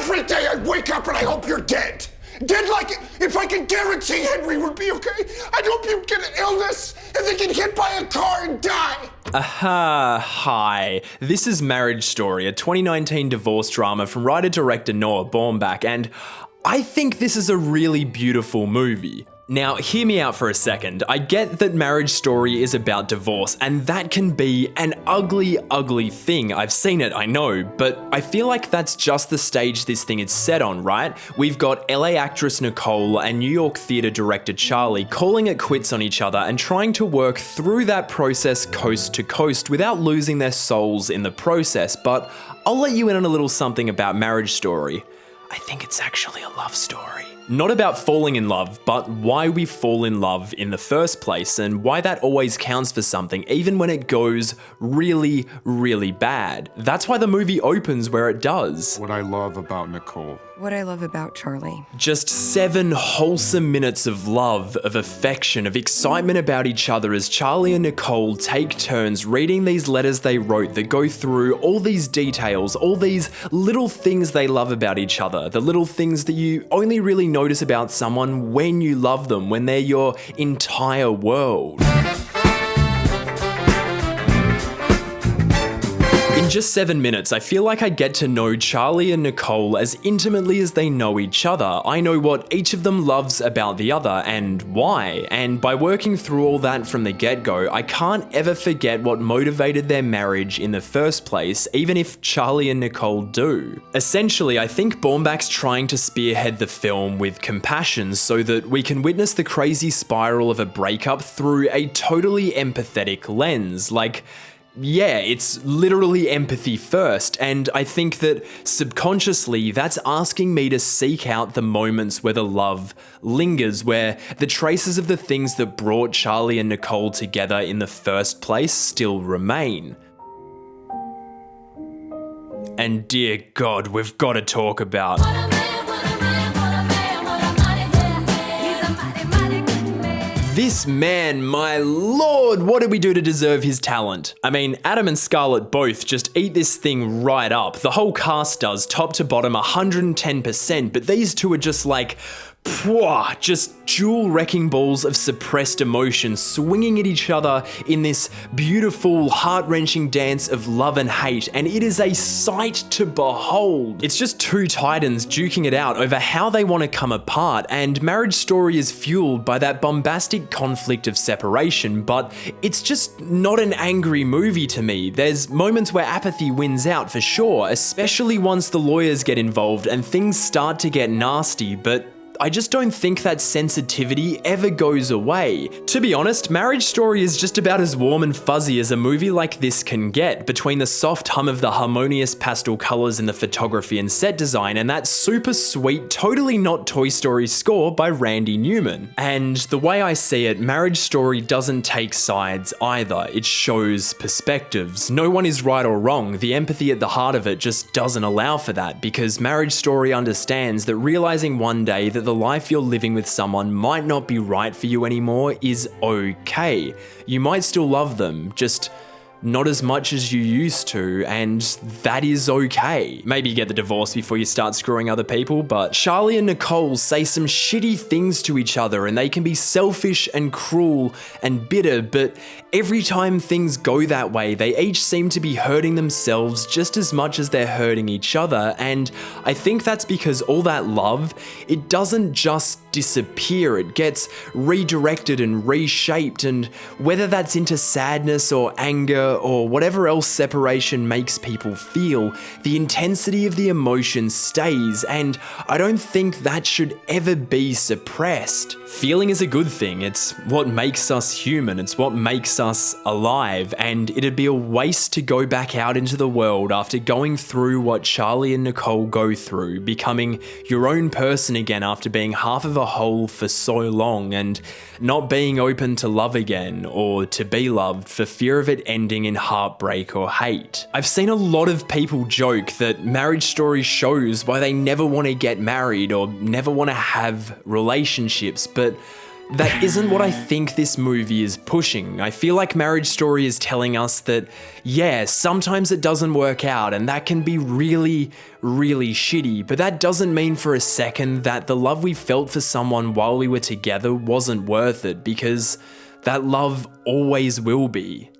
Every day I wake up and I hope you're dead. Dead like if I could guarantee Henry would be okay, I'd hope you'd get an illness and then get hit by a car and die. Hi. This is Marriage Story, a 2019 divorce drama from writer-director Noah Baumbach, and I think this is a really beautiful movie. Now, hear me out for a second. I get that Marriage Story is about divorce, and that can be an ugly, ugly thing. I've seen it, I know, but I feel like that's just the stage this thing is set on, right? We've got LA actress Nicole and New York theatre director Charlie calling it quits on each other and trying to work through that process coast to coast without losing their souls in the process. But I'll let you in on a little something about Marriage Story. I think it's actually a love story. Not about falling in love, but why we fall in love in the first place and why that always counts for something, even when it goes really, really bad. That's why the movie opens where it does. What I love about Nicole. What I love about Charlie. Just 7 wholesome minutes of love, of affection, of excitement about each other as Charlie and Nicole take turns reading these letters they wrote that go through all these details, all these little things they love about each other, the little things that you only really notice about someone when you love them, when they're your entire world. In just 7 minutes, I feel like I get to know Charlie and Nicole as intimately as they know each other. I know what each of them loves about the other and why, and by working through all that from the get-go, I can't ever forget what motivated their marriage in the first place, even if Charlie and Nicole do. Essentially, I think Baumbach's trying to spearhead the film with compassion so that we can witness the crazy spiral of a breakup through a totally empathetic lens. Like, yeah, it's literally empathy first, and I think that subconsciously that's asking me to seek out the moments where the love lingers, where the traces of the things that brought Charlie and Nicole together in the first place still remain. And dear God, we've got to talk about this man, my lord, what did we do to deserve his talent? I mean, Adam and Scarlett both just eat this thing right up. The whole cast does, top to bottom, 110%, but these two are just like, just dual wrecking balls of suppressed emotion swinging at each other in this beautiful, heart-wrenching dance of love and hate, and it is a sight to behold. It's just two titans duking it out over how they want to come apart, and Marriage Story is fueled by that bombastic conflict of separation, but it's just not an angry movie to me. There's moments where apathy wins out for sure, especially once the lawyers get involved and things start to get nasty, but I just don't think that sensitivity ever goes away. To be honest, Marriage Story is just about as warm and fuzzy as a movie like this can get, between the soft hum of the harmonious pastel colours in the photography and set design and that super sweet, totally not Toy Story score by Randy Newman. And the way I see it, Marriage Story doesn't take sides either. It shows perspectives. No one is right or wrong. The empathy at the heart of it just doesn't allow for that, because Marriage Story understands that realising one day that the life you're living with someone might not be right for you anymore is okay. You might still love them, just not as much as you used to, and that is okay. Maybe get the divorce before you start screwing other people, but Charlie and Nicole say some shitty things to each other, and they can be selfish and cruel and bitter, but every time things go that way, they each seem to be hurting themselves just as much as they're hurting each other, and I think that's because all that love, it doesn't just disappear, it gets redirected and reshaped, and whether that's into sadness or anger or whatever else separation makes people feel, the intensity of the emotion stays, and I don't think that should ever be suppressed. Feeling is a good thing, it's what makes us human, it's what makes us alive, and it'd be a waste to go back out into the world after going through what Charlie and Nicole go through, becoming your own person again after being half of a whole for so long, and not being open to love again or to be loved for fear of it ending in heartbreak or hate. I've seen a lot of people joke that Marriage Story shows why they never want to get married or never want to have relationships, but that isn't what I think this movie is pushing. I feel like Marriage Story is telling us that, yeah, sometimes it doesn't work out and that can be really, really shitty, but that doesn't mean for a second that the love we felt for someone while we were together wasn't worth it, because that love always will be.